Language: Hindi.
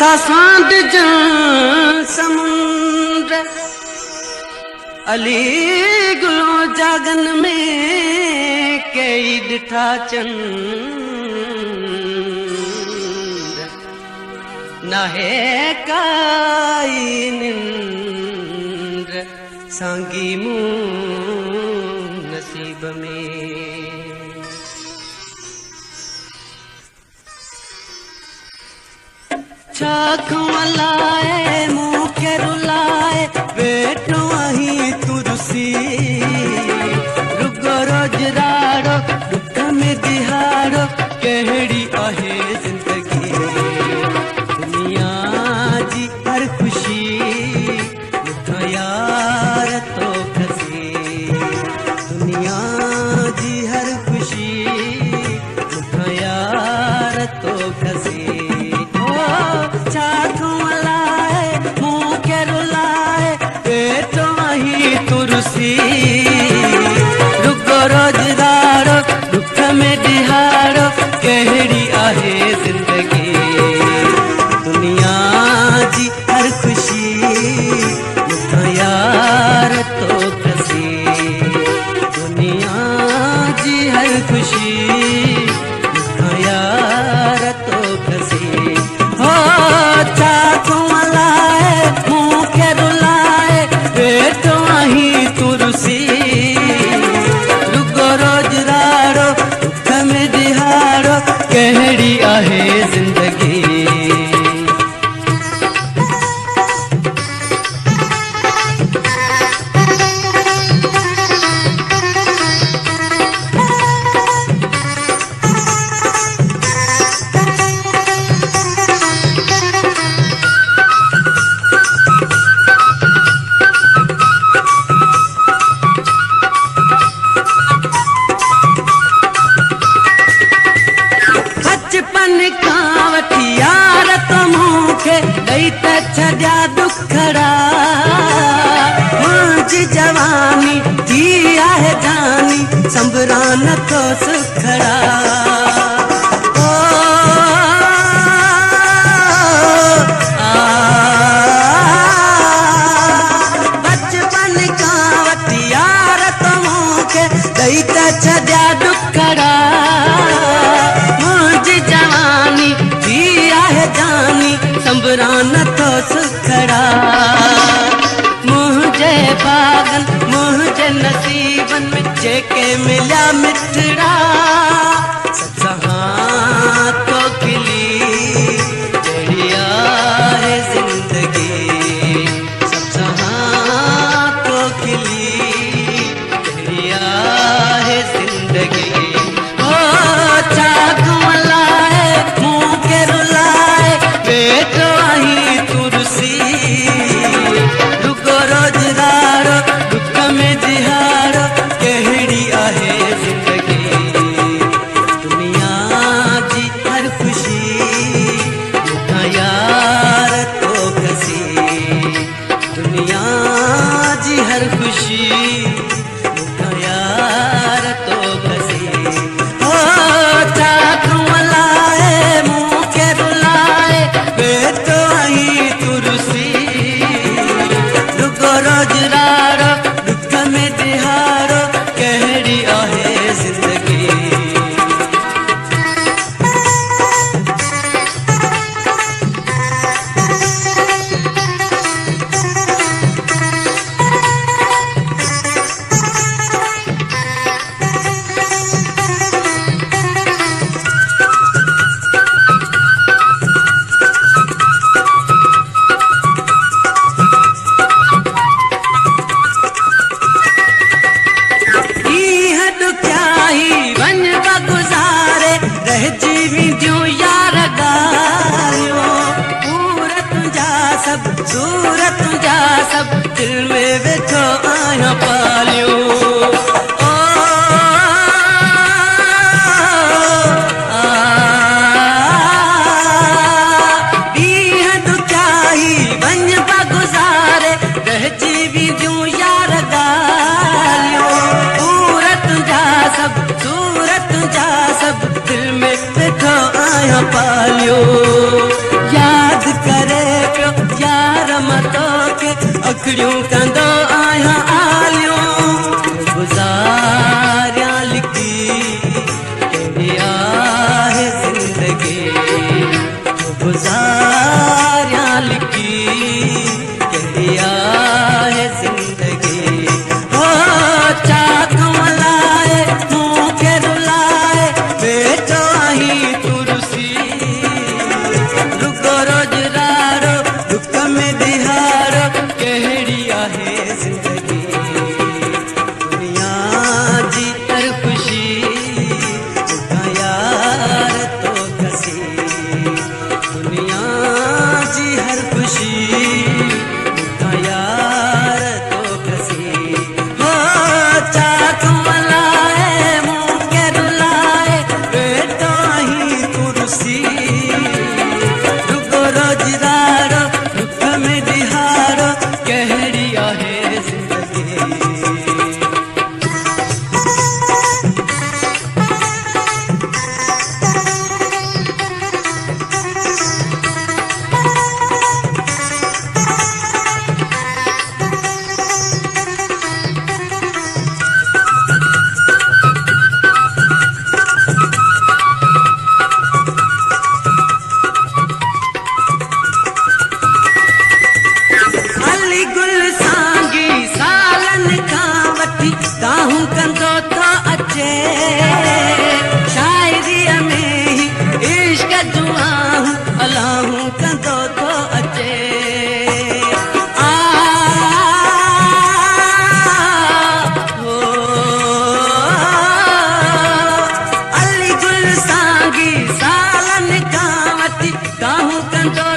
था सांड जन समुंद्र अली गुलो जागन में कई डिठा चंद नाहे काई निंद्र सांगी मुंह नसीब में। चाख मलाए मुँह के रुलाए बेटो अही तुरसी रुगो रोज राड़ो दुख में दिहाड़ो कहड़ी आहे जिंदगी दुनिया जी हर खुशी मुठा यार तो खसी दुनिया जी हर खुशी मुठा यार तो खसी। चाख मलाए मुँह के रुलाए बेटो वही तुरसी रुगो रोजदारो दुख में दिहाड़ो कहड़ी आहे जिंदगी दुनिया जी हर खुशी मुठा यार तो कसी दुनिया जी हर खुशी मुठा यार तो कसी। चाख मलाए मुँह के रुलाए बेटो वही तुरसी रुगो रोज राड़ो दुख में दिहाड़ो कहड़ी आहे जिंदगी। छजा दुखड़ा मुझी जवानी थी आहे जानी संबरान तो सुखड़ा बचपन का वटियार तुम के दई छजा दुखड़ा मुझी जवानी थी आहे जानी संबरान तो सुखड़ा मुझे बागन मुझे नसीबन में जेके मिला मिठड़ा सच्चा तो खिली जड़िया है जिंदगी सच्चा तो खिली जड़िया है जिंदगी। चाख मलाए मुँह के रुलाए बेटो वही तुरसी रुगो रोज राड़ो दुख में दिहाड़ो कहड़ी आहे जिंदगी दुनिया जी हर खुशी मुठा यार तो कसी दुनिया जी हर खुशी मुठा यार तो कसी। चाख मलाए मुँह के रुलाए बेटो वही तुरसी रुगो रोज राड़ो दुख में दिहाड़ो कहड़ी आहे जिंदगी। सूरत जा सब दिल में बैठो आया पालियो गुजारे रह जीवी जू यार गालियो सूरत जा सब दिल में बैठो आया पालियो याद कर यारियां लिखी कहिड़ी आहे ज़िंदगी। हो चाक मलाए मूंखे रुलाए वेठो आहीं तुरसी, रुगो रोज़गारो दुख में दिहारो कहिड़ी आहे ज़िंदगी। दुनिया जी हर ख़ुशी बुधा यार तो कसी, दुनिया जी हर ख़ुशी बुधा यार तो कसी। हो चाक मलाए मूंखे रुलाए वेठो आहीं तुरसी, रुगो रोज़गारो दुख में दिहारो कहिड़ी आहे ज़िंदगी। अली गुल सांगी सालन खां वठी ताहूं कंदो थो अचे, शाइरीअ में ही इश्क दुआऊं अलाहूं कंदो थो अचे। आ हो अली गुल सांगी सालन खां वठी ताहूं कंदो